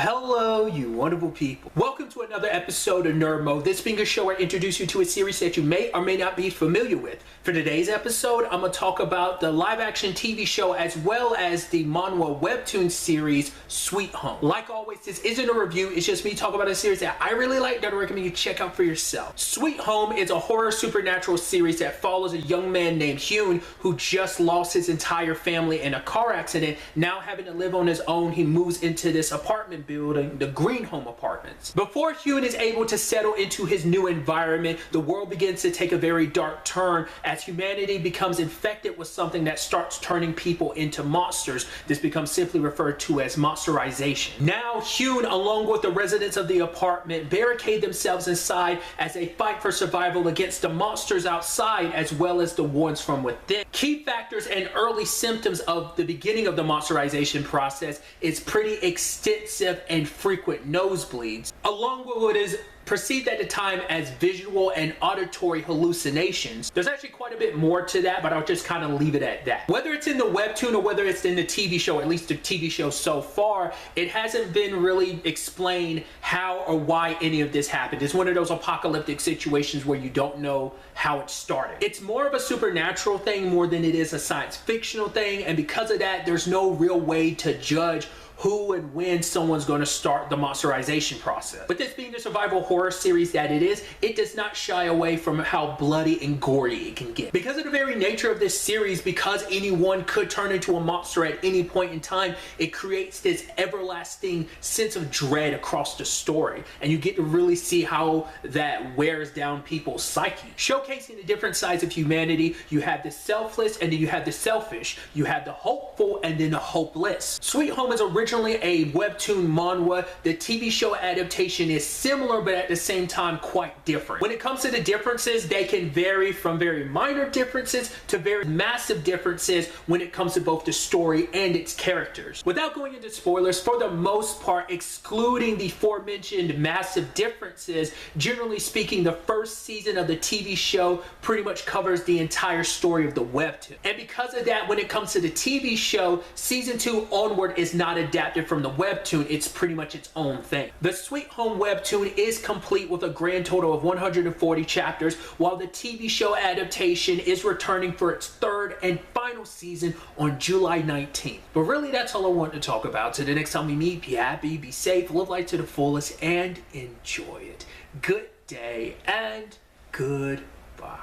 Hello, you wonderful people. Welcome to another episode of Nerd Mode. This being a show where I introduce you to a series that you may or may not be familiar with. For today's episode, I'm going to talk about the live-action TV show as well as the Manwha Webtoon series, Sweet Home. Like always, this isn't a review. It's just me talking about a series that I really like that I recommend you check out for yourself. Sweet Home is a horror supernatural series that follows a young man named Hyun who just lost his entire family in a car accident. Now having to live on his own, he moves into this apartment building, the Green Home Apartments. Before Hyun is able to settle into his new environment, the world begins to take a very dark turn as humanity becomes infected with something that starts turning people into monsters. This becomes simply referred to as monsterization. Now Hyun, along with the residents of the apartment, barricade themselves inside as they fight for survival against the monsters outside as well as the ones from within. Key factors and early symptoms of the beginning of the monsterization process is pretty extensive and frequent nosebleeds, along with what is perceived at the time as visual and auditory hallucinations. There's actually quite a bit more to that, but I'll just kind of leave it at that. Whether it's in the webtoon or whether it's in the TV show, at least the TV show so far, it hasn't been really explained how or why any of this happened. It's one of those apocalyptic situations where you don't know how it started. It's more of a supernatural thing more than it is a science fictional thing, and because of that, there's no real way to judge who and when someone's going to start the monsterization process. With this being the survival horror series that it is, it does not shy away from how bloody and gory it can get. Because of the very nature of this series, because anyone could turn into a monster at any point in time, it creates this everlasting sense of dread across the story. And you get to really see how that wears down people's psyche. Showcasing the different sides of humanity, you have the selfless and then you have the selfish. You have the hopeful and then the hopeless. Sweet Home is originally a webtoon manhwa. The TV show adaptation is similar, but at the same time quite different. When it comes to the differences, they can vary from very minor differences to very massive differences when it comes to both the story and its characters. Without going into spoilers, for the most part, excluding the aforementioned massive differences, generally speaking, the first season of the TV show pretty much covers the entire story of the webtoon. And because of that, when it comes to the TV show, season 2 onward is not adapted from the webtoon. It's pretty much its own thing. The Sweet Home webtoon is complete with a grand total of 140 chapters, while the TV show adaptation is returning for its third and final season on July 19th. But really, that's all I want to talk about. So the next time we meet, be happy, be safe, live life to the fullest, and enjoy it. Good day and goodbye.